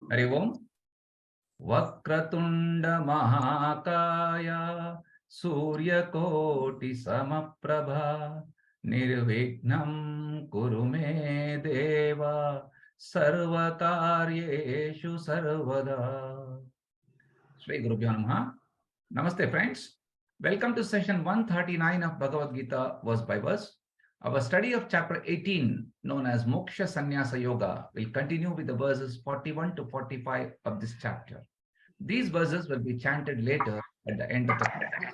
Hari Om. Vakratunda Mahakaya Surya Koti Samaprabha Nirvignam Kurume Deva Sarvakaryeshu Sarvada. Shri Guru Bhyo Namaha. Namaste friends. Welcome to session 139 of Bhagavad Gita verse by verse. Our study of chapter 18, known as Moksha Sannyasa Yoga, will continue with the verses 41 to 45 of this chapter. These verses will be chanted later at the end of the class.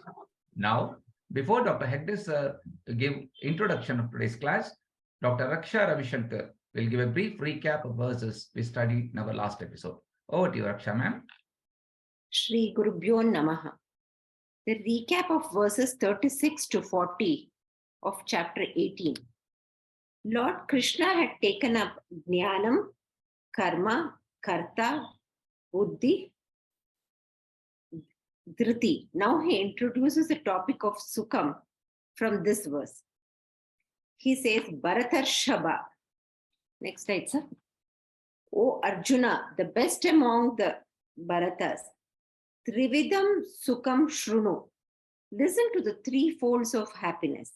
Now, before Dr. Hegdes will give introduction of today's class, Dr. Raksha Ravishankar will give a brief recap of verses we studied in our last episode. Over to you, Raksha ma'am. Shri Gurubhyo Namaha. The recap of verses 36 to 40 of chapter 18. Lord Krishna had taken up Jnanam, Karma, Karta, Buddhi, Dhriti. Now he introduces the topic of Sukham from this verse. He says, Bharatarshaba. Next slide, sir. O Arjuna, the best among the Bharatas, Trividam Sukham Shrunu. Listen to the three folds of happiness.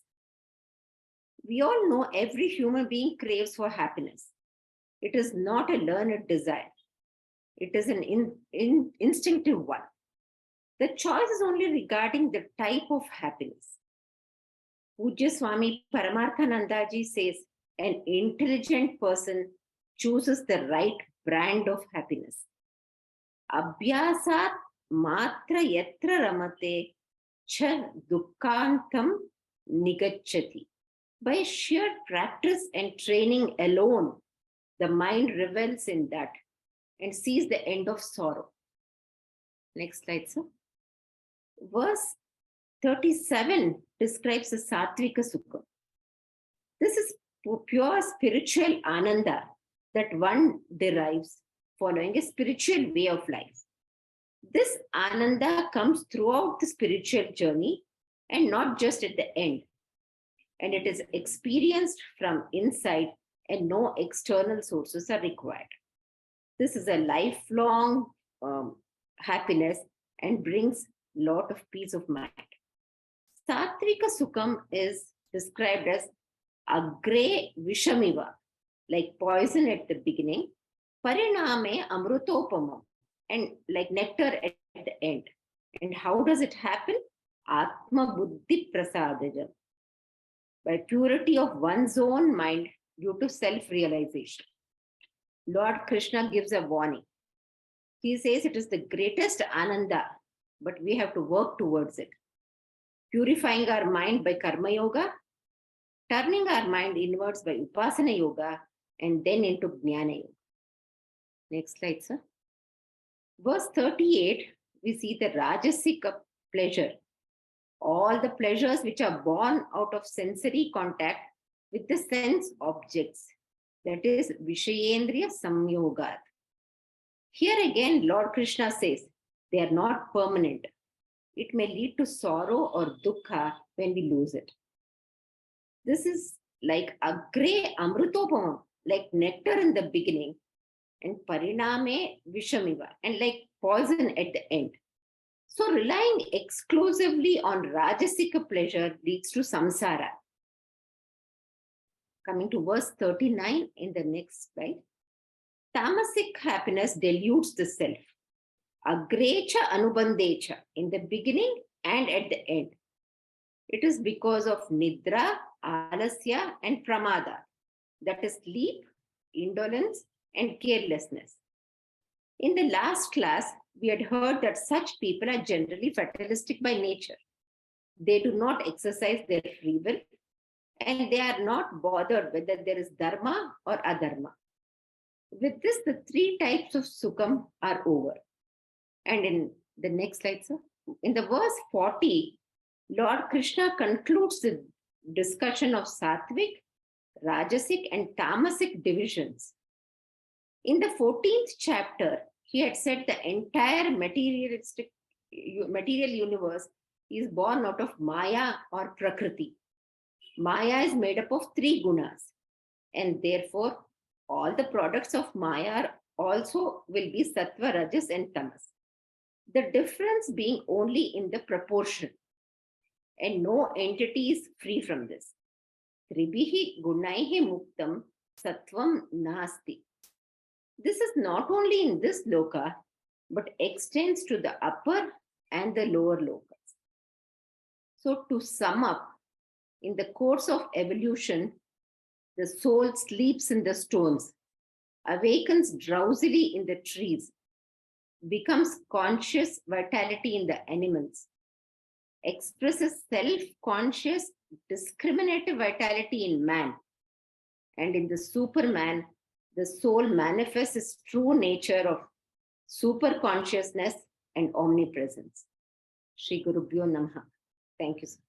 We all know every human being craves for happiness. It is not a learned desire. It is an instinctive one. The choice is only regarding the type of happiness. Pujya Swami Paramarthanandaji says, an intelligent person chooses the right brand of happiness. Abhyasat matra yatra ramate cha dukkantam nigacchati. By sheer practice and training alone, the mind revels in that and sees the end of sorrow. Next slide, sir. Verse 37 describes the Sattvika Sukha. This is pure spiritual ananda that one derives following a spiritual way of life. This ananda comes throughout the spiritual journey and not just at the end. And it is experienced from inside and no external sources are required. This is a lifelong happiness and brings a lot of peace of mind. Sattvika Sukham is described as agre vishamiva, like poison at the beginning, pariname amrutopamam, and like nectar at the end. And how does it happen? Atma buddhi prasadajam, by purity of one's own mind due to self-realization. Lord Krishna gives a warning. He says it is the greatest ananda, but we have to work towards it. Purifying our mind by karma yoga, turning our mind inwards by upasana yoga, and then into jnana yoga. Next slide, sir. Verse 38, we see the rajasic pleasure. All the pleasures which are born out of sensory contact with the sense objects. That is Vishayendriya Samyogat. Here again, Lord Krishna says, they are not permanent. It may lead to sorrow or dukkha when we lose it. This is like agre amrutopamam, like nectar in the beginning, and pariname vishamiva, and like poison at the end. So relying exclusively on rajasika pleasure leads to samsara. Coming to verse 39 in the next slide. Tamasic happiness dilutes the self. Agrecha anubandecha, in the beginning and at the end. It is because of nidra, alasya, and pramada, that is sleep, indolence, and carelessness. In the last class, we had heard that such people are generally fatalistic by nature. They do not exercise their free will, and they are not bothered whether there is dharma or adharma. With this, the three types of sukham are over. And in the next slide, sir, in the verse 40, Lord Krishna concludes the discussion of sattvic, rajasic, and tamasic divisions. In the 14th chapter, he had said the entire material universe is born out of Maya or Prakriti. Maya is made up of three gunas, and therefore all the products of Maya are also will be Sattva, Rajas, and Tamas. The difference being only in the proportion, and no entity is free from this. Tribihi gunaihi muktam sattvam nasti. This is not only in this loka, but extends to the upper and the lower lokas. So, to sum up, in the course of evolution, the soul sleeps in the stones, awakens drowsily in the trees, becomes conscious vitality in the animals, expresses self-conscious discriminative vitality in man, and in the Superman, the soul manifests its true nature of super consciousness and omnipresence. Shri Gurubhyo Namaha. Thank you, sir.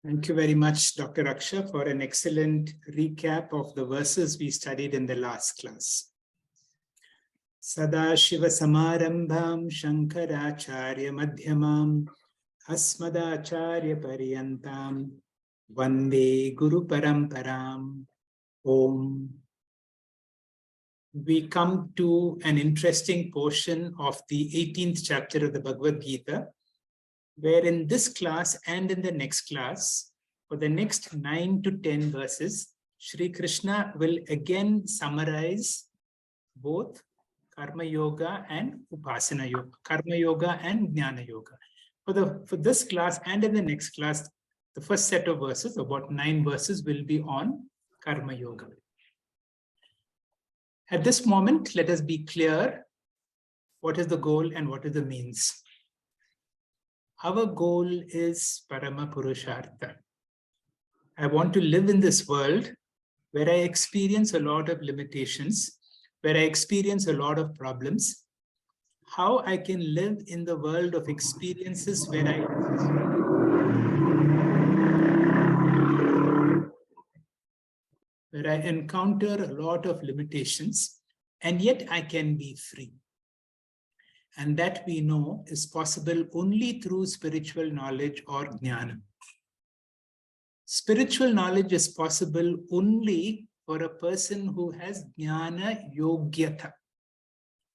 Thank you very much, Dr. Aksha, for an excellent recap of the verses we studied in the last class. Sadashiva Samarambham Shankaracharya Madhyamam Asmadacharya Paryantam Vande Guru Paramparam. Om. We come to an interesting portion of the 18th chapter of the Bhagavad Gita, where in this class and in the next class, for the next 9 to 10 verses, Shri Krishna will again summarize both Karma Yoga and Upasana Yoga, Karma Yoga and Jnana Yoga. For this class and in the next class, the first set of verses, about 9 verses, will be on Karma Yoga. At this moment, let us be clear what is the goal and what is the means. Our goal is Parama Purushartha. I want to live in this world where I experience a lot of limitations, where I experience a lot of problems. How I can live in the world of experiences where I encounter a lot of limitations, and yet I can be free. And that we know is possible only through spiritual knowledge or jnana. Spiritual knowledge is possible only for a person who has jnana yogyata.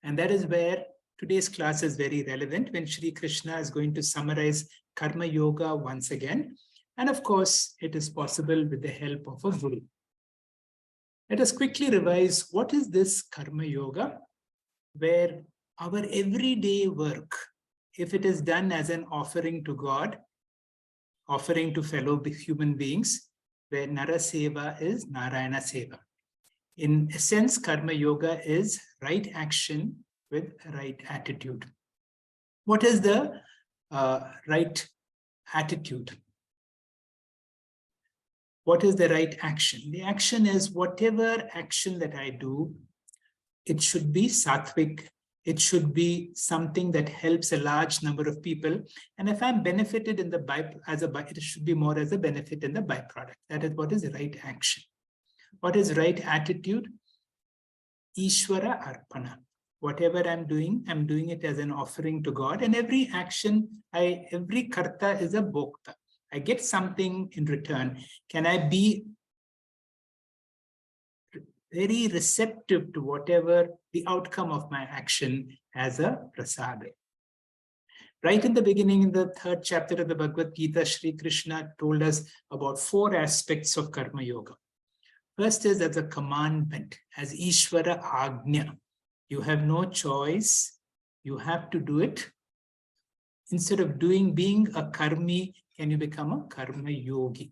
And that is where today's class is very relevant, when Shri Krishna is going to summarize Karma Yoga once again. And of course, it is possible with the help of a guru. Let us quickly revise what is this Karma Yoga, where our everyday work, if it is done as an offering to God, offering to fellow human beings, where Nara Seva is Narayana Seva. In a sense, Karma Yoga is right action with right attitude. What is the right attitude? What is the right action? The action is whatever action that I do, it should be sattvic. It should be something that helps a large number of people. And if I'm benefited in the it should be more as a benefit in the byproduct. That is what is the right action. What is right attitude? Ishvara Arpana. Whatever I'm doing it as an offering to God. And every action, every karta is a bhokta. I get something in return. Can I be very receptive to whatever the outcome of my action as a prasada? Right in the beginning, in the 3rd chapter of the Bhagavad Gita, Shri Krishna told us about 4 aspects of Karma Yoga. First is as a commandment, as Ishvara Agnya. You have no choice. You have to do it. Instead of being a karmi, can you become a karma yogi?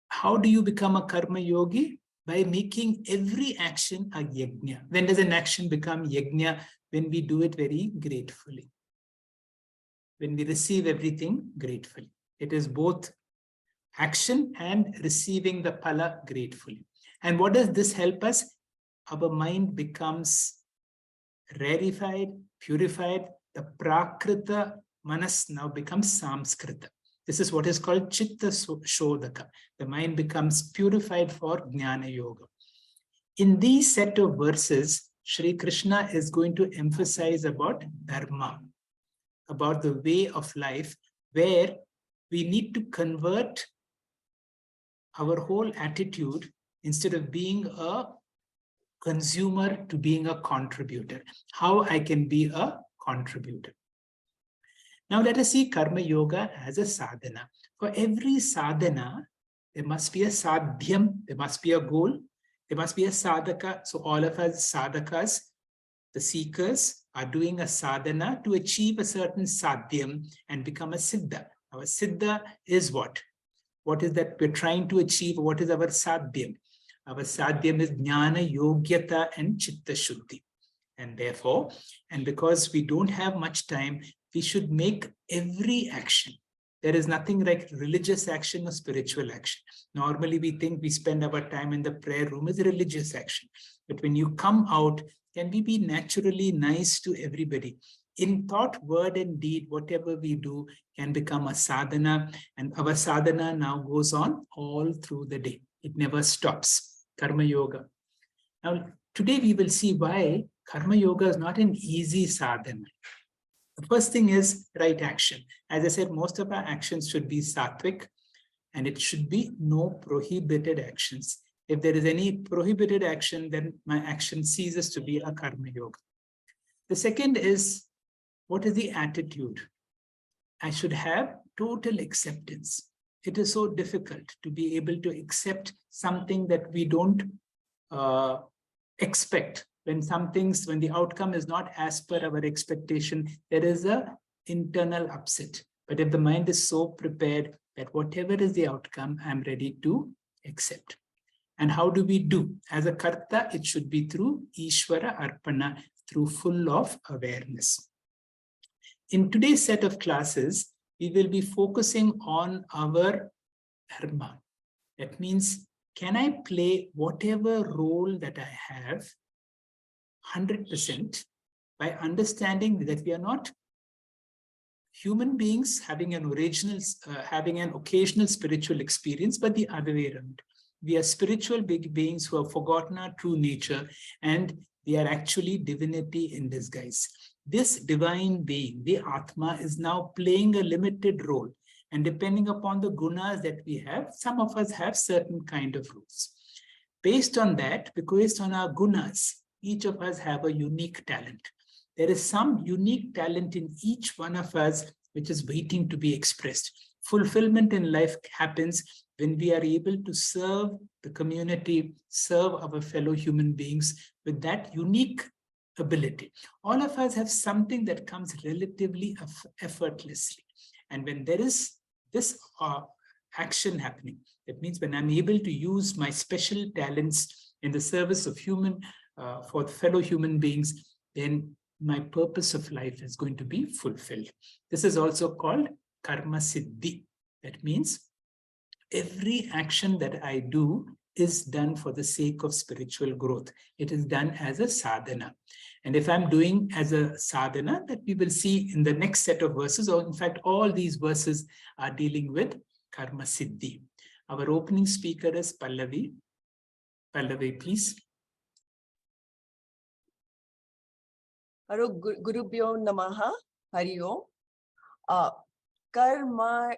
How do you become a karma yogi? By making every action a yajna. When does an action become yajna? When we do it very gratefully. When we receive everything gratefully. It is both action and receiving the phala gratefully. And what does this help us? Our mind becomes rarefied, purified. The prakrita manas now becomes samskrita. This is what is called chitta shodhaka. The mind becomes purified for jnana yoga. In these set of verses, Shri Krishna is going to emphasize about dharma, about the way of life, where we need to convert our whole attitude. Instead of being a consumer to being a contributor. How I can be a contributor. Now let us see Karma Yoga as a sadhana. For every sadhana, there must be a sadhyam, there must be a goal, there must be a sadhaka. So all of us sadhakas, the seekers, are doing a sadhana to achieve a certain sadhyam and become a siddha. Our siddha is what? What is that we're trying to achieve? What is our sadhyam? Our sadhyam is jnana, yogyata, and chitta shuddhi. And therefore, and because we don't have much time, we should make every action. There is nothing like religious action or spiritual action. Normally, we think we spend our time in the prayer room as a religious action. But when you come out, can we be naturally nice to everybody? In thought, word, and deed, whatever we do can become a sadhana. And our sadhana now goes on all through the day. It never stops. Karma Yoga. Now, today we will see why Karma Yoga is not an easy sadhana. The first thing is right action. As I said, most of our actions should be sattvic, and it should be no prohibited actions. If there is any prohibited action, then my action ceases to be a Karma Yoga. The second is, what is the attitude? I should have total acceptance. It is so difficult to be able to accept something that we don't expect. When when the outcome is not as per our expectation, there is an internal upset. But if the mind is so prepared that whatever is the outcome, I'm ready to accept. And how do we do? As a karta, it should be through Ishvara Arpana, through full of awareness. In today's set of classes, we will be focusing on our dharma. That means, can I play whatever role that I have 100% by understanding that we are not human beings having an occasional spiritual experience, but the other way around. We are spiritual big beings who have forgotten our true nature, and we are actually divinity in disguise. This divine being, the Atma, is now playing a limited role. And depending upon the gunas that we have, some of us have certain kind of roles. Based on that, based on our gunas, each of us have a unique talent. There is some unique talent in each one of us which is waiting to be expressed. Fulfillment in life happens when we are able to serve the community, serve our fellow human beings with that unique ability. All of us have something that comes relatively effortlessly. And when there is this action happening, that means when I'm able to use my special talents in the service of for fellow human beings, then my purpose of life is going to be fulfilled. This is also called karma siddhi. That means every action that I do is done for the sake of spiritual growth. It is done as a sadhana. And if I'm doing as a sadhana, that we will see in the next set of verses, or in fact, all these verses are dealing with karma siddhi. Our opening speaker is Pallavi. Pallavi, please. Haro Gurubhyo Namaha, Hari Om. Karma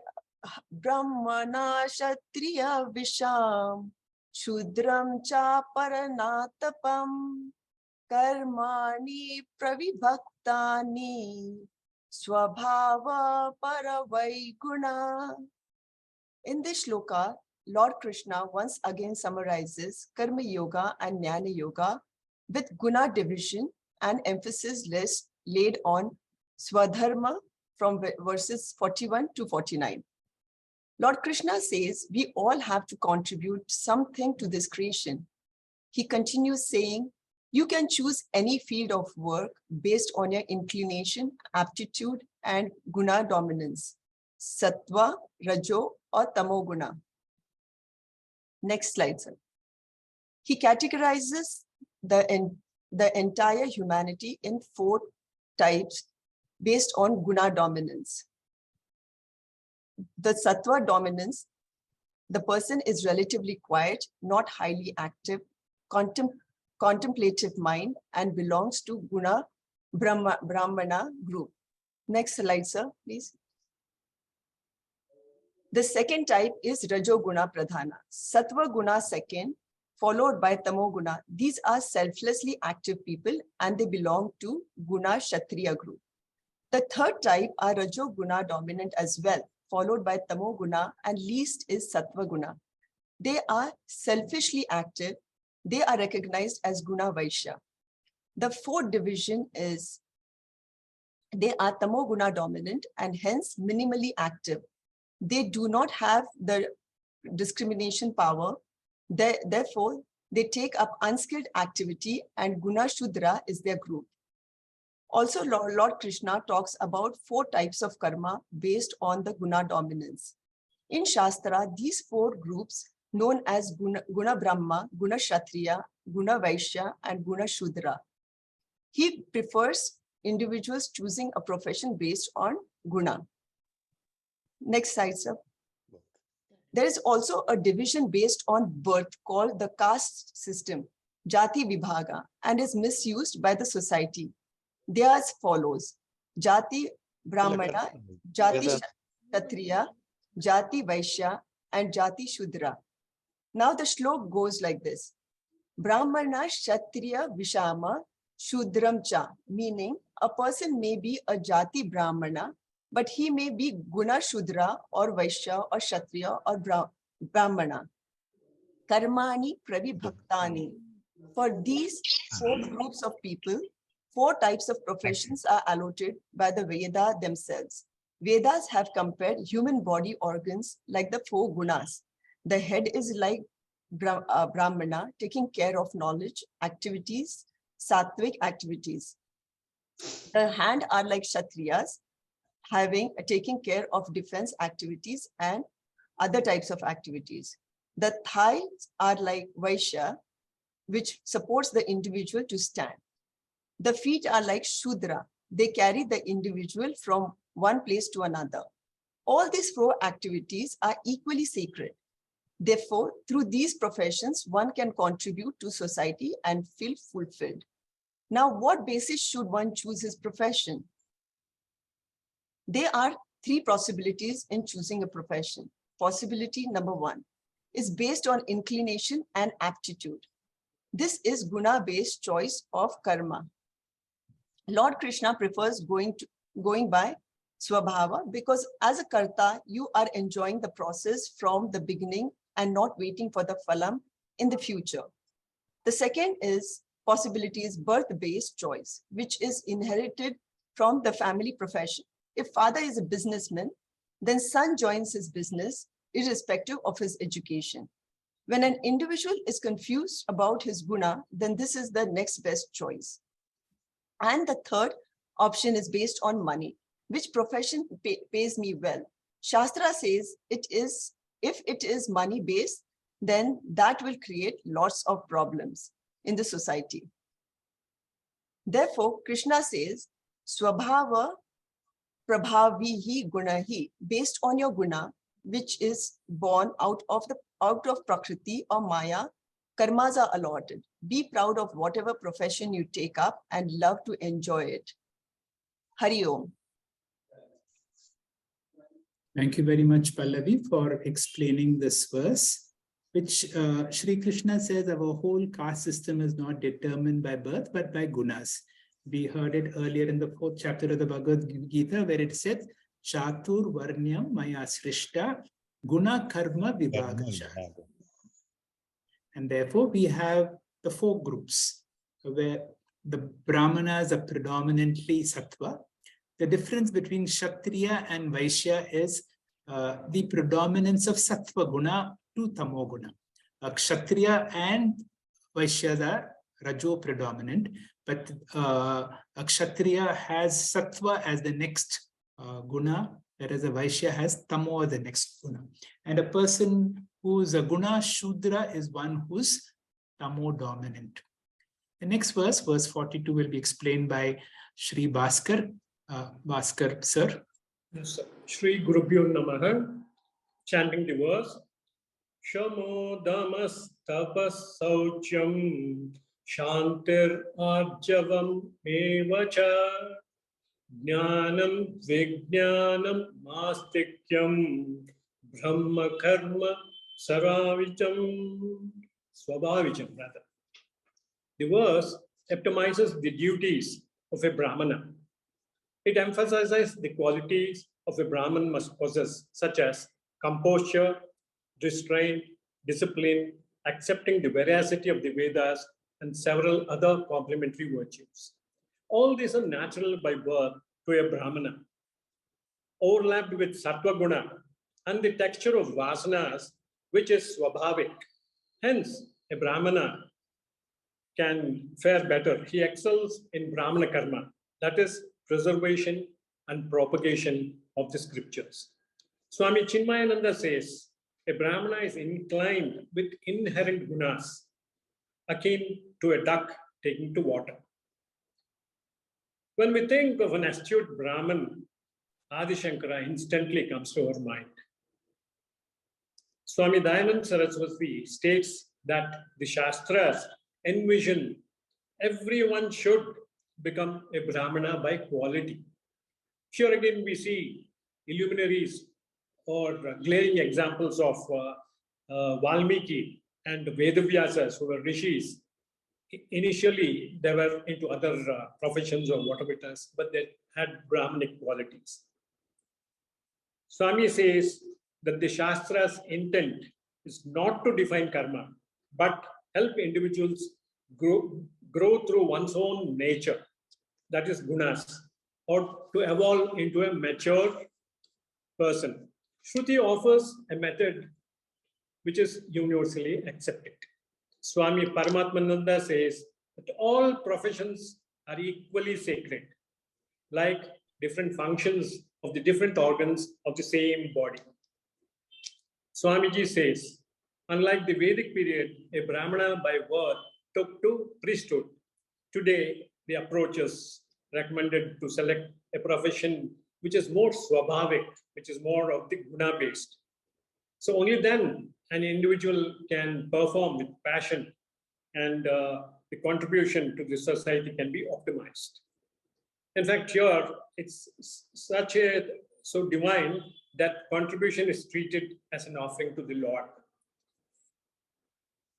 Brahmana Kshatriya Visham Shudram Cha Paranatapam Karmani Pravibhaktani Swabhava Paravai Guna. In this shloka, Lord Krishna once again summarizes Karma Yoga and Jnana Yoga with Guna division and emphasis laid on Swadharma from verses 41 to 49. Lord Krishna says we all have to contribute something to this creation. He continues saying, you can choose any field of work based on your inclination, aptitude, and guna dominance, Sathva, Rajo, or Tamo Guna. Next slide, sir. He categorizes the entire humanity in 4 types based on guna dominance. The Sattva dominance, the person is relatively quiet, not highly active, contemplative mind, and belongs to Guna Brahmana group. Next slide, sir, please. The second type is Rajo Guna Pradhana. Sattva Guna second, followed by Tamo Guna. These are selflessly active people and they belong to Guna Kshatriya group. The third type are Rajo Guna dominant as well, followed by Tamo Guna, and least is Sathva Guna. They are selfishly active. They are recognized as Guna Vaisya. The fourth division is they are Tamo Guna dominant and hence minimally active. They do not have the discrimination power. Therefore, they take up unskilled activity and Guna Shudra is their group. Also, Lord Krishna talks about 4 types of karma based on the Guna dominance. In Shastra, these 4 groups known as Guna Brahmana, Guna Kshatriya, Guna Vaisya, and Guna Shudra. He prefers individuals choosing a profession based on Guna. Next slide, sir. There is also a division based on birth called the caste system, Jati Vibhaga, and is misused by the society. They are as follows: Jati Brahmana, Jati Kshatriya, Jati Vaisya, and Jati Shudra. Now the shlok goes like this: Brahmana Kshatriya Vishama Shudram Cha, meaning a person may be a Jati Brahmana, but he may be Guna Shudra or Vaisya or Kshatriya or Brahmana. Karmani Pravibhaktani. For these 4 groups of people, 4 types of professions are allotted by the Veda themselves. Vedas have compared human body organs like the 4 gunas. The head is like Brahmana, taking care of knowledge, activities, sattvic activities. The hand are like Kshatriyas, taking care of defense activities and other types of activities. The thighs are like Vaisya, which supports the individual to stand. The feet are like Shudra. They carry the individual from one place to another. All these 4 activities are equally sacred. Therefore, through these professions, one can contribute to society and feel fulfilled. Now, what basis should one choose his profession? There are 3 possibilities in choosing a profession. Possibility number 1 is based on inclination and aptitude. This is guna-based choice of karma. Lord Krishna prefers going by swabhava because as a karta, you are enjoying the process from the beginning and not waiting for the phalam in the future. The second possibility is birth-based choice, which is inherited from the family profession. If father is a businessman, then son joins his business irrespective of his education. When an individual is confused about his guna, then this is the next best choice. And the third option is based on money. Which profession pays me well? Shastra says if it is money-based, then that will create lots of problems in the society. Therefore, Krishna says, Swabhava Prabhavihi Gunahi, based on your guna, which is born out of Prakriti or Maya, karmas are allotted. Be proud of whatever profession you take up and love to enjoy it. Hari Om. Thank you very much, Pallavi, for explaining this verse, which Shri Krishna says our whole caste system is not determined by birth, but by gunas. We heard it earlier in the 4th chapter of the Bhagavad Gita, where it said, Chatur Varnyam Maya Srishta Guna Karma Vibhagacha. And therefore, we have the 4 groups, where the Brahmanas are predominantly Sattva. The difference between Kshatriya and Vaisya is the predominance of Sattva Guna to Tamo Guna. Kshatriya and Vaishyas are Rajo predominant, but Kshatriya has Sattva as the next Guna, whereas a Vaisya has Tamo as the next Guna. And a person who's a Guna Shudra is one who's Tamo dominant. The next verse, verse 42, will be explained by Shri Bhaskar. Bhaskar, sir. Yes, sir. Shri Gurubhyo Namaha, chanting the verse. Shamo damas tapas sauchyam shantir arjavam evacha jnanam vijnanam mastikyam brahma karma saravicham. Swabhavijam rather. The verse epitomizes the duties of a Brahmana. It emphasizes the qualities of a Brahman must possess, such as composure, restraint, discipline, accepting the veracity of the Vedas, and several other complementary virtues. All these are natural by birth to a Brahmana, overlapped with Sattva Guna and the texture of Vasanas, which is Swabhavik. Hence, a Brahmana can fare better. He excels in Brahmana karma, that is, preservation and propagation of the scriptures. Swami Chinmayananda says, a Brahmana is inclined with inherent gunas, akin to a duck taking to water. When we think of an astute Brahman, Adi Shankara instantly comes to our mind. Swami Dayananda Saraswati states that the Shastras envision everyone should become a Brahmana by quality. Here again we see illuminaries or glaring examples of Valmiki and Vedavyasas, who were rishis. Initially, they were into other professions or whatever it is, but they had Brahmanic qualities. Swami says that the Shastra's intent is not to define karma, but help individuals grow through one's own nature, that is gunas, or to evolve into a mature person. Shruti offers a method which is universally accepted. Swami Paramatmananda says that all professions are equally sacred, like different functions of the different organs of the same body. Swamiji says, unlike the Vedic period, a Brahmana by birth took to priesthood. Today, the approach is recommended to select a profession which is more swabhavik, which is more of the guna based. So only then an individual can perform with passion, and the contribution to the society can be optimized. In fact, here it's so divine that contribution is treated as an offering to the Lord.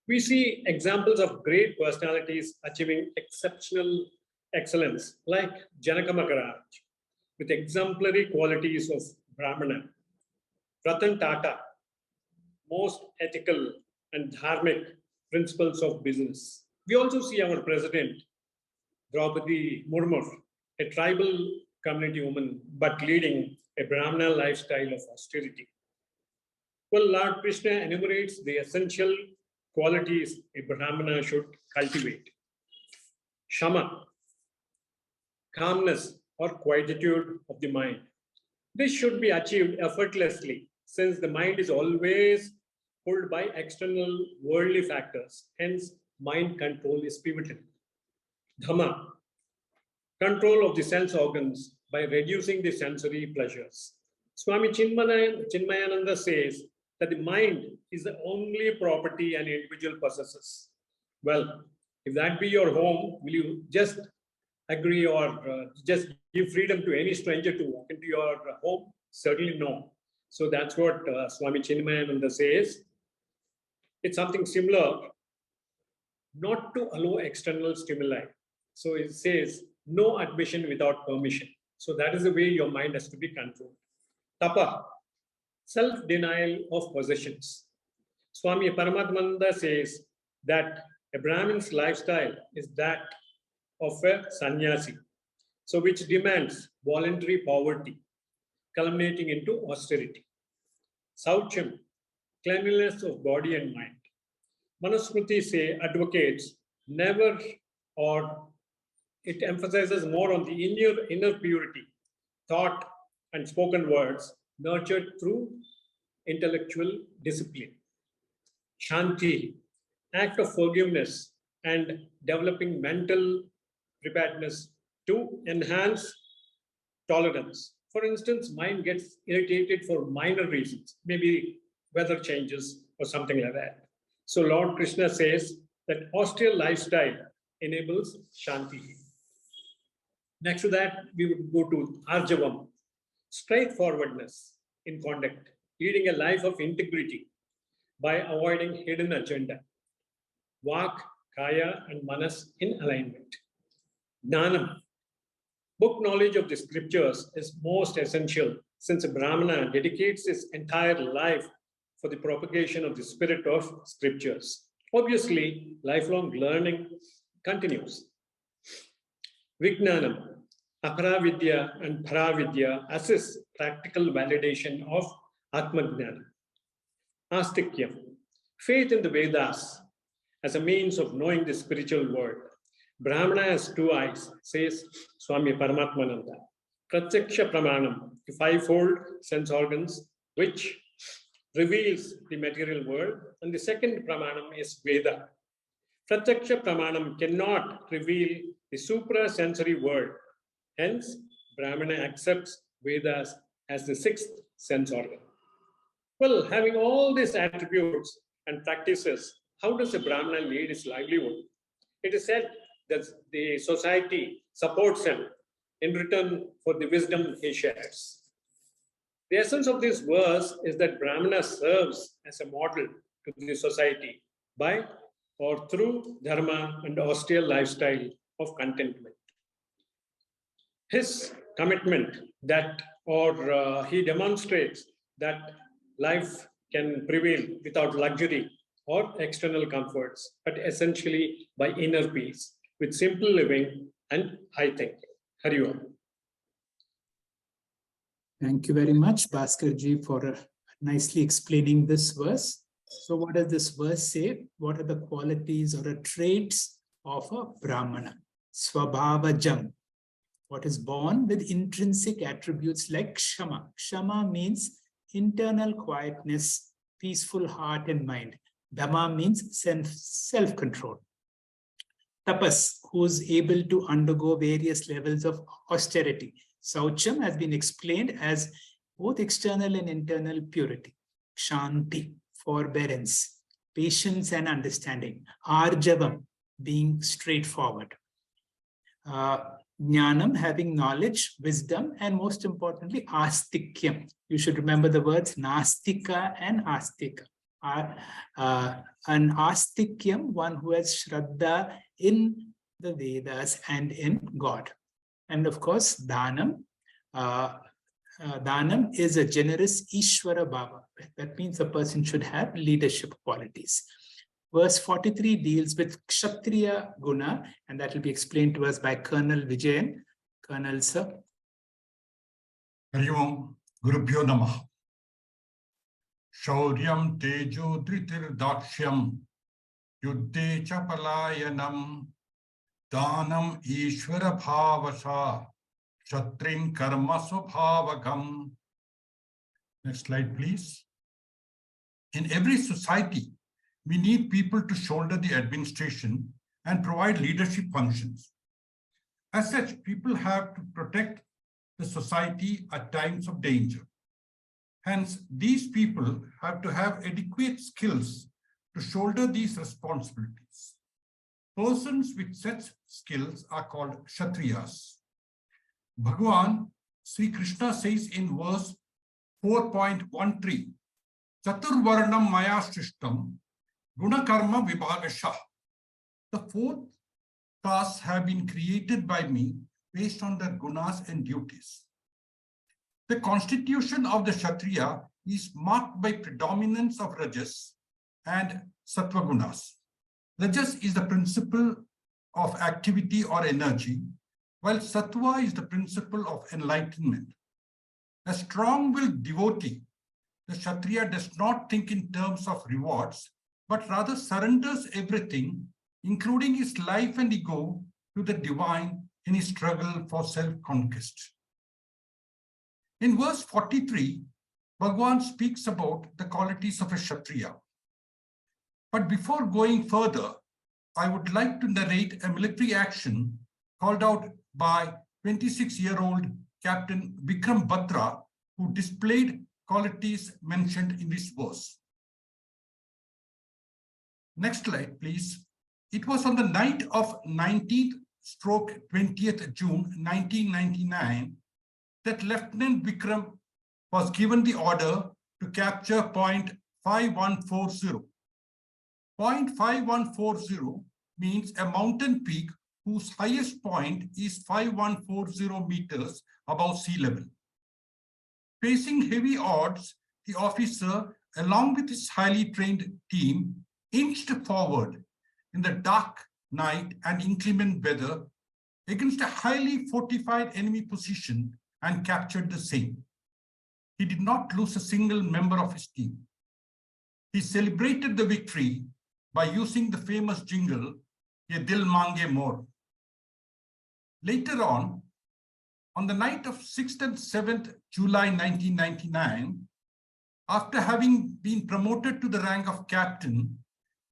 We see examples of great personalities achieving exceptional excellence, like Janaka Maharaj, with exemplary qualities of Brahmana. Ratan Tata, most ethical and dharmic principles of business. We also see our president, Draupadi Murmu, a tribal community woman, but leading a Brahmana lifestyle of austerity. Well, Lord Krishna enumerates the essential qualities a Brahmana should cultivate. Shama, calmness or quietude of the mind. This should be achieved effortlessly, since the mind is always pulled by external worldly factors. Hence, mind control is pivotal. Dhamma, control of the sense organs by reducing the sensory pleasures. Swami Chinmayananda says that the mind is the only property an individual possesses. Well, if that be your home, will you just agree or just give freedom to any stranger to walk into your home? Certainly no. So that's what Swami Chinmayananda says. It's something similar, not to allow external stimuli. So it says no admission without permission. So that is the way your mind has to be controlled. Tapa, self-denial of possessions. Swami Paramatmananda says that a Brahmin's lifestyle is that of a sannyasi, so which demands voluntary poverty, culminating into austerity. Saucham, cleanliness of body and mind. Manusmriti advocates never, or it emphasizes more on the inner purity, thought and spoken words nurtured through intellectual discipline. Shanti, act of forgiveness and developing mental preparedness to enhance tolerance. For instance, mind gets irritated for minor reasons, maybe weather changes or something like that. So Lord Krishna says that austere lifestyle enables Shanti. Next to that, we would go to Arjavam, straightforwardness in conduct, leading a life of integrity by avoiding hidden agenda. Vak, Kaya, and Manas in alignment. Jnanam. Book knowledge of the scriptures is most essential since a Brahmana dedicates his entire life for the propagation of the spirit of scriptures. Obviously, lifelong learning continues. Vijnanam. Aparavidya and Paravidya assist practical validation of Atmajnana. Astikyam. Faith in the Vedas as a means of knowing the spiritual world. Brahmana has two eyes, says Swami Paramatmananda. Pratyaksha Pramanam, the fivefold sense organs, which reveals the material world. And the second Pramanam is Veda. Pratyaksha Pramanam cannot reveal the suprasensory world. Hence, Brahmana accepts Vedas as the sixth sense organ. Well, having all these attributes and practices, how does a Brahmana lead his livelihood? It is said that the society supports him in return for the wisdom he shares. The essence of this verse is that Brahmana serves as a model to the society by or through dharma and austere lifestyle of contentment. His commitment that, he demonstrates that life can prevail without luxury or external comforts, but essentially by inner peace, with simple living and high thinking. Hari Om. Thank you very much, Bhaskarji, for nicely explaining this verse. So what does this verse say? What are the qualities or the traits of a Brahmana? Swabhavajam. What is born with intrinsic attributes like Kshama. Kshama means internal quietness, peaceful heart and mind. Dhamma means self-control. Tapas, who is able to undergo various levels of austerity. Saucham has been explained as both external and internal purity. Shanti, forbearance, patience and understanding. Arjavam, being straightforward. Jnanam, having knowledge, wisdom, and most importantly, astikyam. You should remember the words nastika and astika. An astikyam, one who has shraddha in the Vedas and in God. And of course, dhanam. Dhanam is a generous Ishvara Bhava. That means a person should have leadership qualities. Verse 43 deals with Kshatriya Guna, and that will be explained to us by Colonel Vijayan. Colonel, sir. Hari Om, Gurubhyo Namah. Shauryam Tejo Dritir Dakshyam Yuddhe Chapalayanam Dhanam Ishvara Bhavasa Kshatrin Karma Swabhavagam. Next slide, please. In every society, we need people to shoulder the administration and provide leadership functions. As such, people have to protect the society at times of danger. Hence, these people have to have adequate skills to shoulder these responsibilities. Persons with such skills are called Kshatriyas. Bhagavan, Sri Krishna says in verse 4.13, Chaturvarnam Maya Shrishtam Guna Karma Vibhagasha. The four tasks have been created by me based on their gunas and duties. The constitution of the Kshatriya is marked by predominance of Rajas and Sattva gunas. Rajas is the principle of activity or energy, while Sattva is the principle of enlightenment. A strong-willed devotee, the Kshatriya does not think in terms of rewards, but rather surrenders everything, including his life and ego, to the divine in his struggle for self-conquest. In verse 43, Bhagavan speaks about the qualities of a Kshatriya. But before going further, I would like to narrate a military action called out by 26-year-old Captain Vikram Batra, who displayed qualities mentioned in this verse. Next slide, please. It was on the night of 19th/20th June 1999 that Lieutenant Vikram was given the order to capture point 5140. 0.5140 means a mountain peak whose highest point is 5140 meters above sea level. Facing heavy odds, the officer, along with his highly trained team, inched forward in the dark night and inclement weather against a highly fortified enemy position and captured the same. He did not lose a single member of his team. He celebrated the victory by using the famous jingle, "Ye dil mange more." Later on the night of 6th and 7th July 1999, after having been promoted to the rank of captain,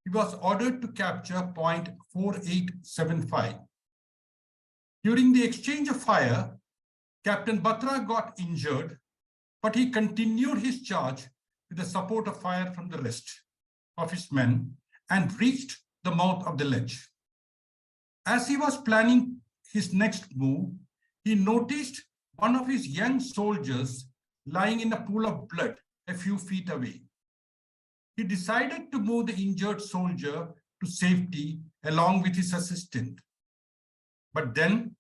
he was ordered to capture point 4875. During the exchange of fire, Captain Batra got injured, but he continued his charge with the support of fire from the rest of his men and reached the mouth of the ledge. As he was planning his next move, he noticed one of his young soldiers lying in a pool of blood a few feet away. He decided to move the injured soldier to safety along with his assistant. But then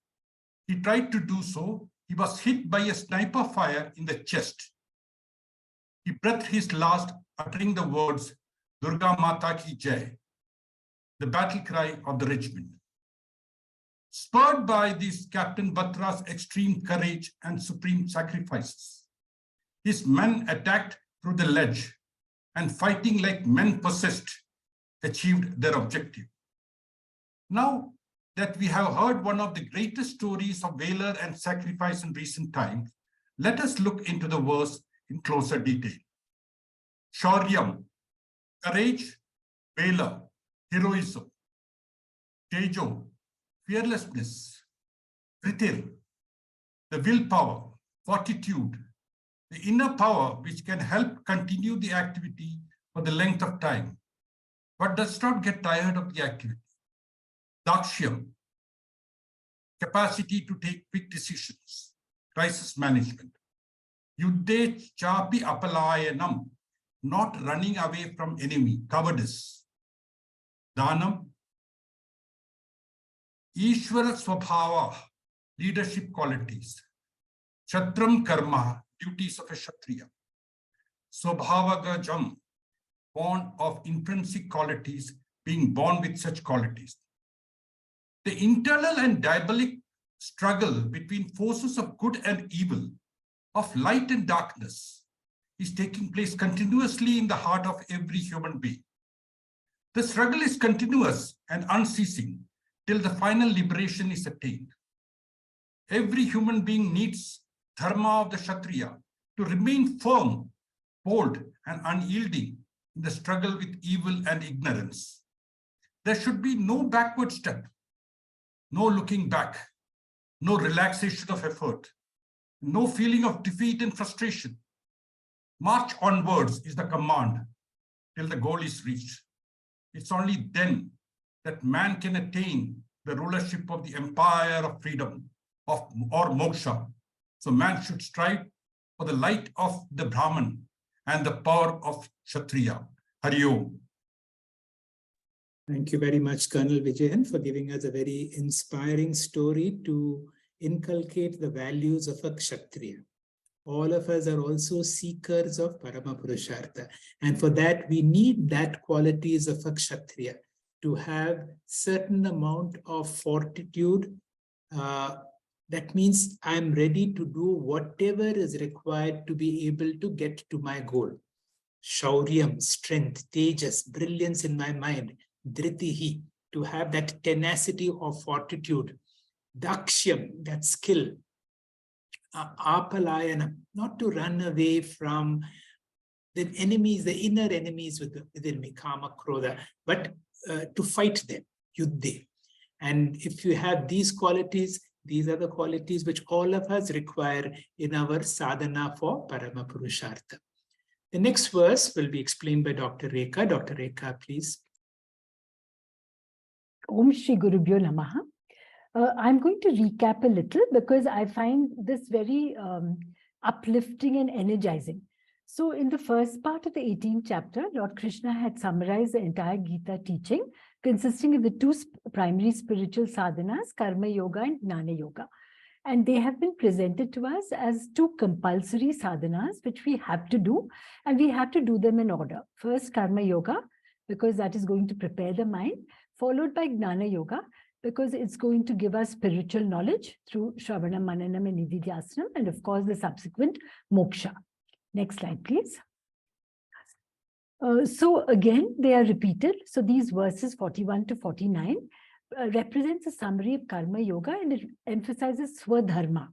he tried to do so. He was hit by a sniper fire in the chest. He breathed his last, uttering the words, "Durga Mata Ki Jai," the battle cry of the regiment. Spurred by this Captain Batra's extreme courage and supreme sacrifices, his men attacked through the ledge and, fighting like men possessed, achieved their objective. Now that we have heard one of the greatest stories of valor and sacrifice in recent times, let us look into the verse in closer detail. Shauryam, courage, valor, heroism. Tejo, fearlessness. Pritir, the willpower, fortitude, the inner power which can help continue the activity for the length of time, but does not get tired of the activity. Dakshyam, capacity to take quick decisions, crisis management. Yuddhe chapi apalayanam, not running away from enemy, cowardice. Dhanam, Ishvara Swabhava, leadership qualities. Kshatram karma, duties of a Kshatriya. Swabhavagajam, born of intrinsic qualities, being born with such qualities. The internal and diabolic struggle between forces of good and evil, of light and darkness, is taking place continuously in the heart of every human being. The struggle is continuous and unceasing till the final liberation is attained. Every human being needs dharma of the Kshatriya to remain firm, bold, and unyielding in the struggle with evil and ignorance. There should be no backward step, no looking back, no relaxation of effort, no feeling of defeat and frustration. March onwards is the command till the goal is reached. It's only then that man can attain the rulership of the empire of freedom or moksha. So man should strive for the light of the Brahman and the power of Kshatriya. Hari Om. Thank you very much, Colonel Vijayan, for giving us a very inspiring story to inculcate the values of a Kshatriya. All of us are also seekers of Paramapurushartha. And for that, we need that qualities of a Kshatriya to have certain amount of fortitude. That means I'm ready to do whatever is required to be able to get to my goal. Shauryam, strength, tejas, brilliance in my mind, dhritihi, to have that tenacity of fortitude. Dakshyam, that skill. Apalayanam, not to run away from the enemies, the inner enemies within me, kama, krodha, but to fight them, yuddhe. And if you have these qualities, these are the qualities which all of us require in our sadhana for Paramapurushartha. The next verse will be explained by Dr. Rekha. Dr. Rekha, please. Om Shri Gurubhyo Namaha. I'm going to recap a little because I find this very uplifting and energizing. So in the first part of the 18th chapter, Lord Krishna had summarized the entire Gita teaching, consisting of the two primary spiritual sadhanas, Karma Yoga and Jnana Yoga. And they have been presented to us as two compulsory sadhanas, which we have to do, and we have to do them in order. First, Karma Yoga, because that is going to prepare the mind, followed by Jnana Yoga, because it's going to give us spiritual knowledge through Shravanam, Mananam, and Nididhyasanam, and of course, the subsequent moksha. Next slide, please. So again, they are repeated. So these verses 41 to 49 represents a summary of Karma Yoga, and it emphasizes Swadharma.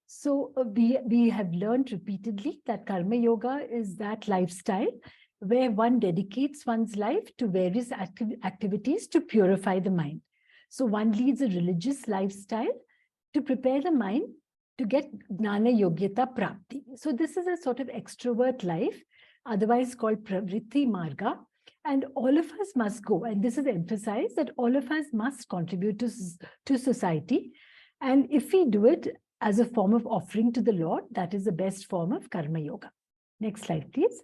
So we have learned repeatedly that Karma Yoga is that lifestyle where one dedicates one's life to various activities to purify the mind. So one leads a religious lifestyle to prepare the mind to get Gnana Yogyata Prapti. So this is a sort of extrovert life, otherwise called Pravritti Marga. And all of us must go. And this is emphasized that all of us must contribute to society. And if we do it as a form of offering to the Lord, that is the best form of Karma Yoga. Next slide, please.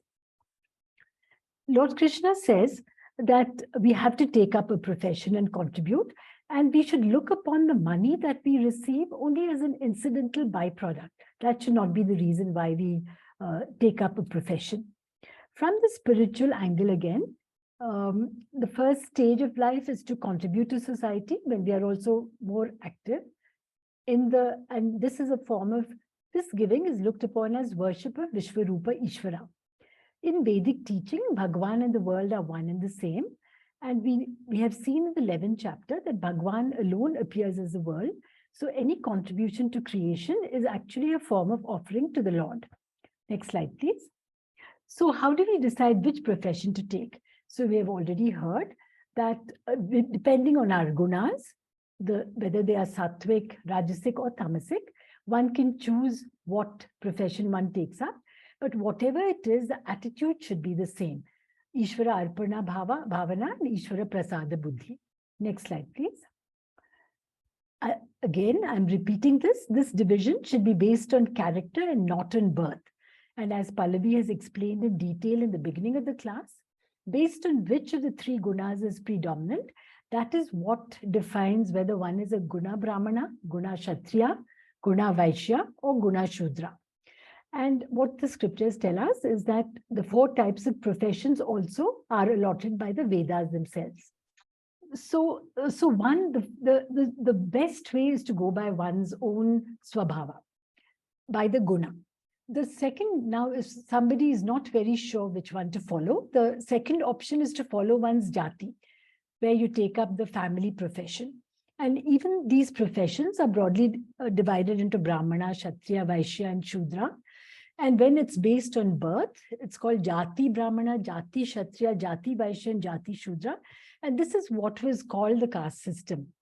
Lord Krishna says that we have to take up a profession and contribute, and we should look upon the money that we receive only as an incidental byproduct. That should not be the reason why we take up a profession. From the spiritual angle again, the first stage of life is to contribute to society when we are also more active. And this is a form of, this giving is looked upon as worship of Vishwarupa Ishvara. In Vedic teaching, Bhagwan and the world are one and the same. And we have seen in the 11th chapter that Bhagwan alone appears as the world. So any contribution to creation is actually a form of offering to the Lord. Next slide, please. So how do we decide which profession to take? So we have already heard that depending on our gunas, whether they are sattvic, rajasic or tamasic, one can choose what profession one takes up. But whatever it is, the attitude should be the same. Ishvara Arpana Bhavana and Ishvara Prasada Buddhi. Next slide, please. Again, I'm repeating this. This division should be based on character and not on birth. And as Pallavi has explained in detail in the beginning of the class, based on which of the three gunas is predominant, that is what defines whether one is a Guna Brahmana, Guna Kshatriya, Guna Vaisya, or Guna Shudra. And what the scriptures tell us is that the 4 types of professions also are allotted by the Vedas themselves. So the best way is to go by one's own swabhava, by the guna. The second, now if somebody is not very sure which one to follow, the second option is to follow one's jati, where you take up the family profession. And even these professions are broadly divided into Brahmana, Kshatriya, Vaishya, and Shudra. And when it's based on birth, it's called Jati Brahmana, Jati Kshatriya, Jati Vaishya, and Jati Shudra. And this is what was called the caste system.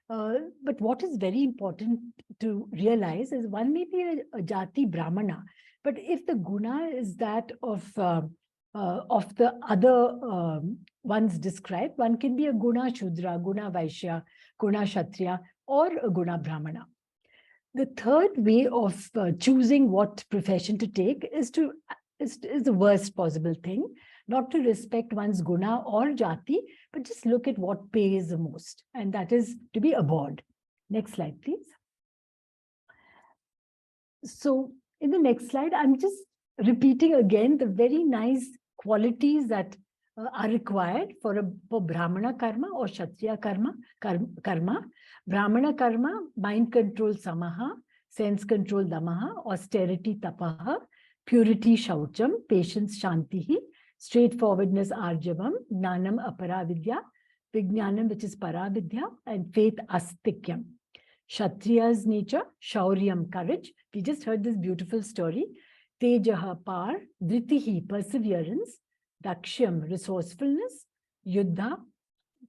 But what is very important to realize is one may be a Jati Brahmana, but if the guna is that of the other ones described, one can be a Guna Shudra, Guna Vaisya, Guna Kshatriya, or a Guna Brahmana. The third way of choosing what profession to take is the worst possible thing, not to respect one's guna or jati, but just look at what pays the most, and that is to be abhorred. Next slide, please. So in the next slide, I'm just repeating again the very nice qualities that are required for Brahmana karma or Kshatriya karma. Brahmana karma, mind control samaha, sense control damaha, austerity tapaha, purity shaucham, patience shantihi, straightforwardness arjavam, gnanam aparavidya, vijnanam which is paravidya, and faith astikyam. Kshatriya's nature, shauryam, courage. We just heard this beautiful story. Tejaha, power, dhritihi, perseverance, dakshyam, resourcefulness, yuddha,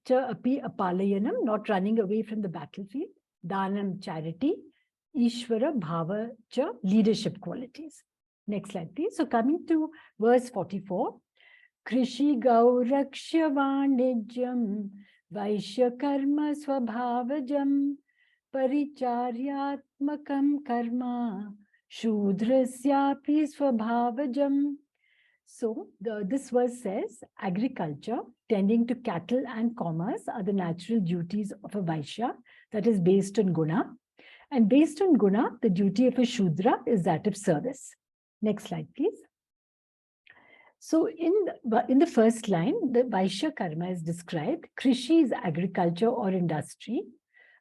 cha api apalayanam, not running away from the battlefield, danam, charity, ishvara bhava cha, leadership qualities. Next slide, please. So coming to verse 44, Krishi Gaurakshya Vanijam Vaishya Karma Swabhavajam Paricharyatmakam Karma Shudrasyapi Swabhavajam. So this verse says agriculture, tending to cattle and commerce are the natural duties of a Vaishya, that is based on Guna. And based on Guna, the duty of a Shudra is that of service. Next slide, please. So in the first line, the Vaishya karma is described. Krishi is agriculture or industry.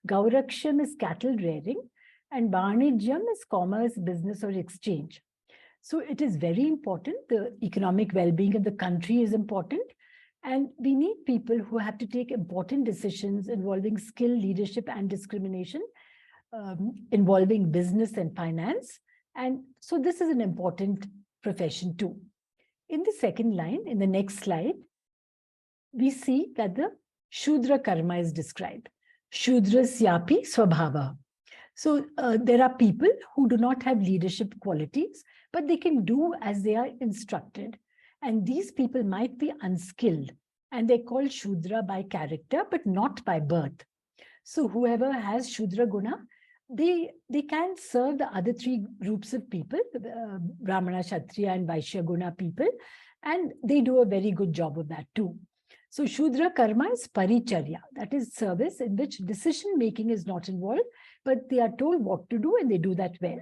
Gauraksham is cattle rearing. And Varnijyam is commerce, business or exchange. So it is very important. The economic well-being of the country is important. And we need people who have to take important decisions involving skill, leadership and discrimination, involving business and finance. And so this is an important profession too. In the second line, in the next slide, we see that the Shudra karma is described. Shudrasyapi Swabhava. So there are people who do not have leadership qualities, but they can do as they are instructed. And these people might be unskilled, and they're called Shudra by character, but not by birth. So whoever has Shudra Guna, they can serve the other three groups of people, Brahmana, Kshatriya, and Vaishya Guna people, and they do a very good job of that too. So Shudra karma is paricharya, that is service in which decision making is not involved, but they are told what to do and they do that well.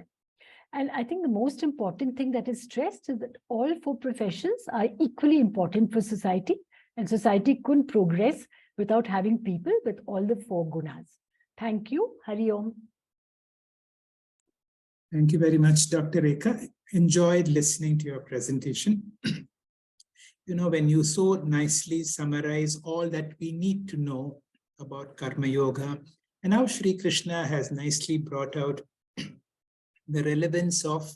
And I think the most important thing that is stressed is that all four professions are equally important for society, and society couldn't progress without having people with all the four gunas. Thank you. Hari Om. Thank you very much, Dr. Rekha. Enjoyed listening to your presentation. You know, when you so nicely summarize all that we need to know about Karma Yoga, and how Sri Krishna has nicely brought out the relevance of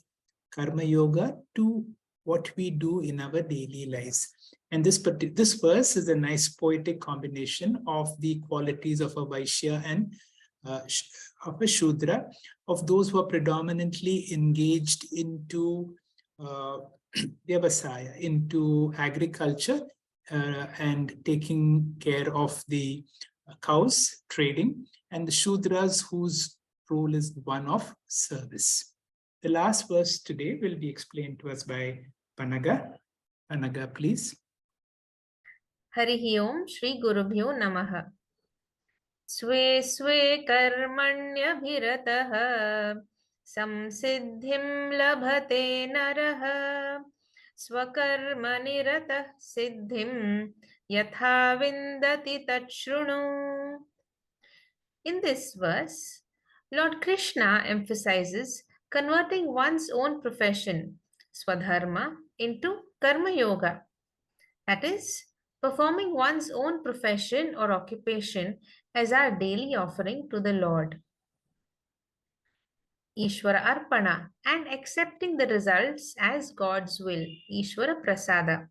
Karma Yoga to what we do in our daily lives. And this verse is a nice poetic combination of the qualities of a Vaishya and of a Shudra, of those who are predominantly engaged into Vyavasaya, into agriculture and taking care of the cows, trading, and the Shudras whose role is one of service. The last verse today will be explained to us by Panaga. Panaga, please. Harihi Om Shri Gurubhyo Namaha. Swe swe karmanyabhirataha samsiddhim labhate naraha swakarma niratah siddhim yatha vindati tachrunu. In this verse, Lord Krishna emphasizes converting one's own profession, Swadharma, into Karma Yoga. That is, performing one's own profession or occupation as our daily offering to the Lord. Ishvara Arpana, and accepting the results as God's will, Ishvara Prasada.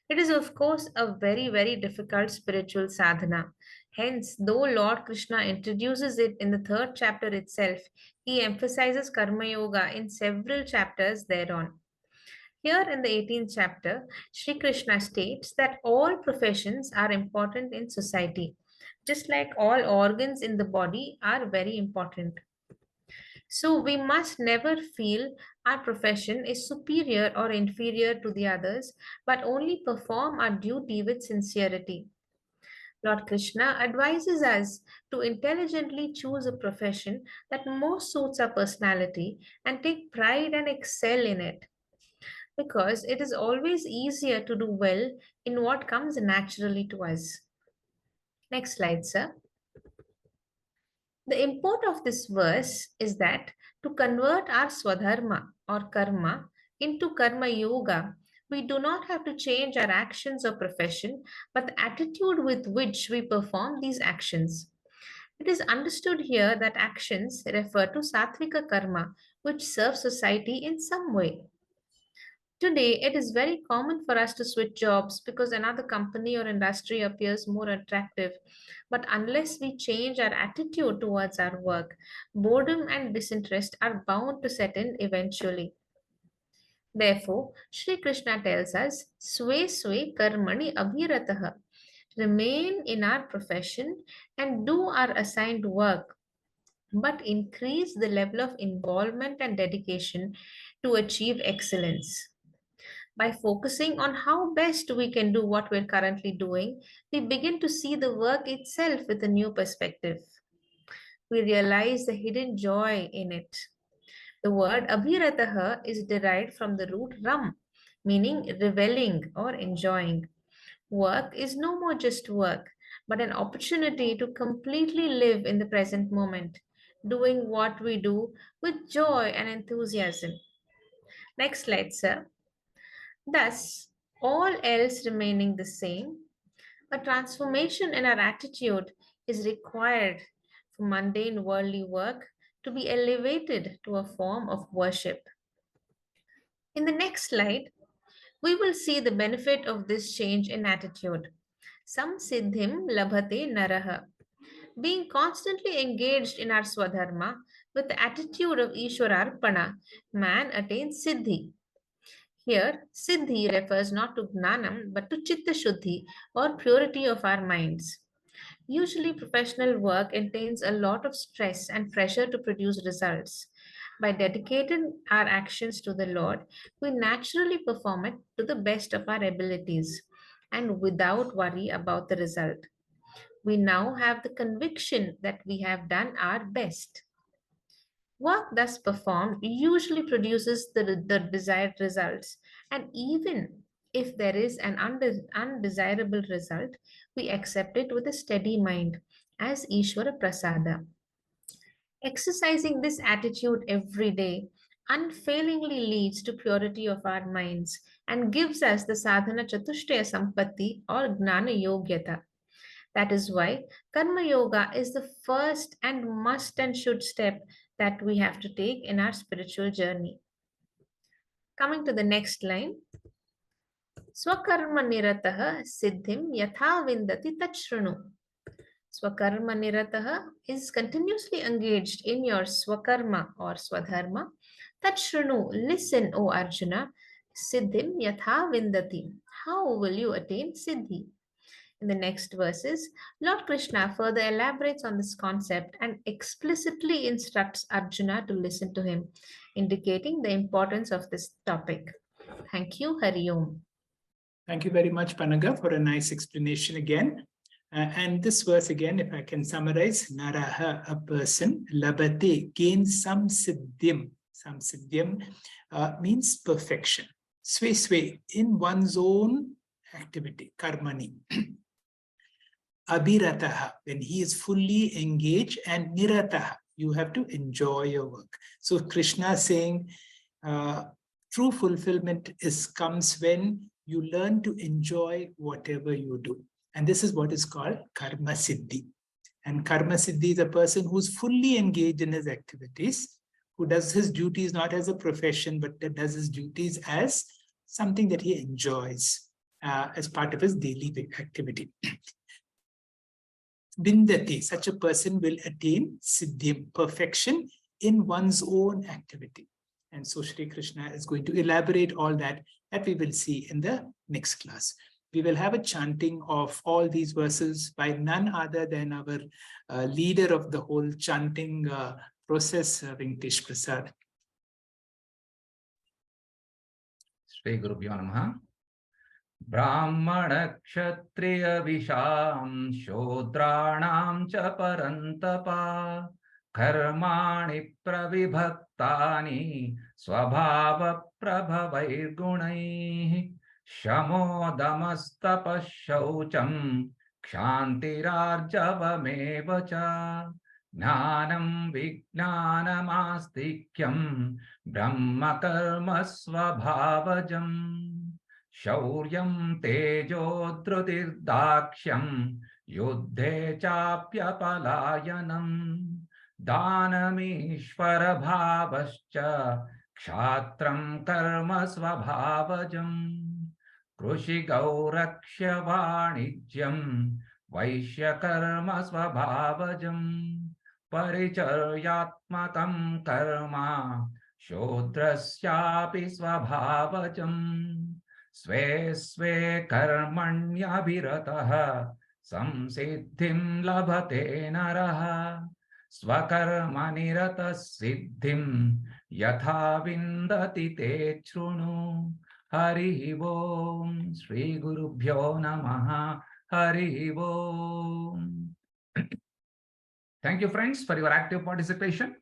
It is, of course, a very, very difficult spiritual sadhana. Hence, though Lord Krishna introduces it in the 3rd chapter itself, he emphasizes Karma Yoga in several chapters thereon. Here in the 18th chapter, Sri Krishna states that all professions are important in society, just like all organs in the body are very important. So we must never feel our profession is superior or inferior to the others, but only perform our duty with sincerity. Lord Krishna advises us to intelligently choose a profession that most suits our personality and take pride and excel in it, because it is always easier to do well in what comes naturally to us. Next slide, sir. The import of this verse is that to convert our swadharma or karma into karma yoga, we do not have to change our actions or profession, but the attitude with which we perform these actions. It is understood here that actions refer to sattvika karma, which serves society in some way. Today, it is very common for us to switch jobs because another company or industry appears more attractive. But unless we change our attitude towards our work, boredom and disinterest are bound to set in eventually. Therefore, Sri Krishna tells us, Swe Swe Karmani Abhirataha. Remain in our profession and do our assigned work. but increase the level of involvement and dedication to achieve excellence. By focusing on how best we can do what we're currently doing, we begin to see the work itself with a new perspective. We realize the hidden joy in it. The word abhirataha is derived from the root ram, meaning reveling or enjoying. Work is no more just work, but an opportunity to completely live in the present moment, doing what we do with joy and enthusiasm. Next slide, sir. Thus, all else remaining the same, a transformation in our attitude is required for mundane worldly work to be elevated to a form of worship. In the next slide, we will see the benefit of this change in attitude. Samsiddhim labhate naraha. Being constantly engaged in our swadharma with the attitude of Ishwararpana, man attains siddhi. Here, siddhi refers not to gnanam but to chitta shuddhi or purity of our minds. Usually, professional work entails a lot of stress and pressure to produce results. By dedicating our actions to the Lord, we naturally perform it to the best of our abilities and without worry about the result. We now have the conviction that we have done our best. Work thus performed usually produces the desired results, and even if there is an undesirable result, we accept it with a steady mind as Ishvara Prasada. Exercising this attitude every day unfailingly leads to purity of our minds and gives us the sadhana chatushtaya sampatti or gnana yogyata. That is why Karma Yoga is the first and must and should step that we have to take in our spiritual journey. Coming to the next line. Swakarma nirataha siddhim yatha vindati tachrunu. Swakarma nirataha is continuously engaged in your swakarma or swadharma. Tachrunu, listen, O Arjuna. Siddhim yatha vindati. How will you attain siddhi? In the next verses, Lord Krishna further elaborates on this concept and explicitly instructs Arjuna to listen to him, indicating the importance of this topic. Thank you, Hari Om. Thank you very much, Panaga, for a nice explanation again. And this verse again, if I can summarize, Naraha, a person, Labate, gains some siddhim. Some siddhim means perfection. Sway, in one's own activity, karmani. Abhirataha, when he is fully engaged, and nirataha, you have to enjoy your work. So Krishna is saying true fulfillment comes when you learn to enjoy whatever you do. And this is what is called karma siddhi. And karma siddhi is a person who's fully engaged in his activities, who does his duties not as a profession, but that does his duties as something that he enjoys as part of his daily activity. Vindati, such a person will attain siddhim, perfection in one's own activity. And so Shri Krishna is going to elaborate all that we will see in the next class. We will have a chanting of all these verses by none other than our leader of the whole chanting process, Venkatesh Prasad. Shri Gurubhyo Namaha. Brahmana Kshatriya Visham Shodranam cha parantapa Karmani pravibhaktani Swabhava prabhavair gunai Shamo damastapa shaucham Kshantirarjavameva cha Jnanam vijnanamastikyam Brahma karma swabhavajam Shauryam tejo dhrutirdakshyam Yuddhe chapyapalayanam Danamishvara bhavascha Kshatram karma svabhavajam Krushi gauraksha vanijyam Vaisya karma svabhavajam Paricharyatmakam karma Shudrasyapi svabhavajam Sve sve karmanyabhirataha samsiddhim labhate naraha Swakarmanirata siddhim yatha vindati te chrunu. Hari Om. Shri Gurubhyo Namaha. Hari Om. Thank you, friends, for your active participation.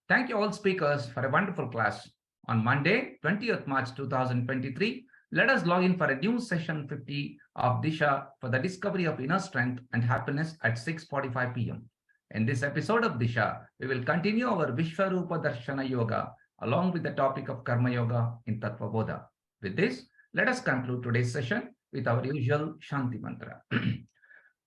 Thank you all speakers for a wonderful class. On Monday, 20th March 2023, let us log in for a new session 50 of Disha for the discovery of inner strength and happiness at 6:45 p.m. In this episode of Disha, we will continue our Vishwarupa Darshana Yoga along with the topic of Karma Yoga in Tattva Bodha. With this, let us conclude today's session with our usual Shanti Mantra.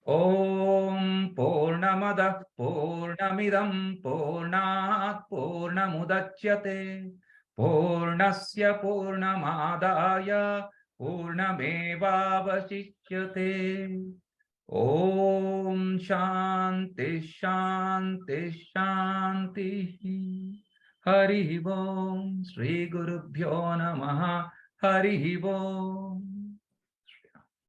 Om Purnamadah Purnamidam Purnat Purnamudachyate Purnasya Purnamadaya Purnamevavasishyate. Om Shanti Shanti Shanti. Hari Om. Shri Gurubhyo Namaha. Hari Om.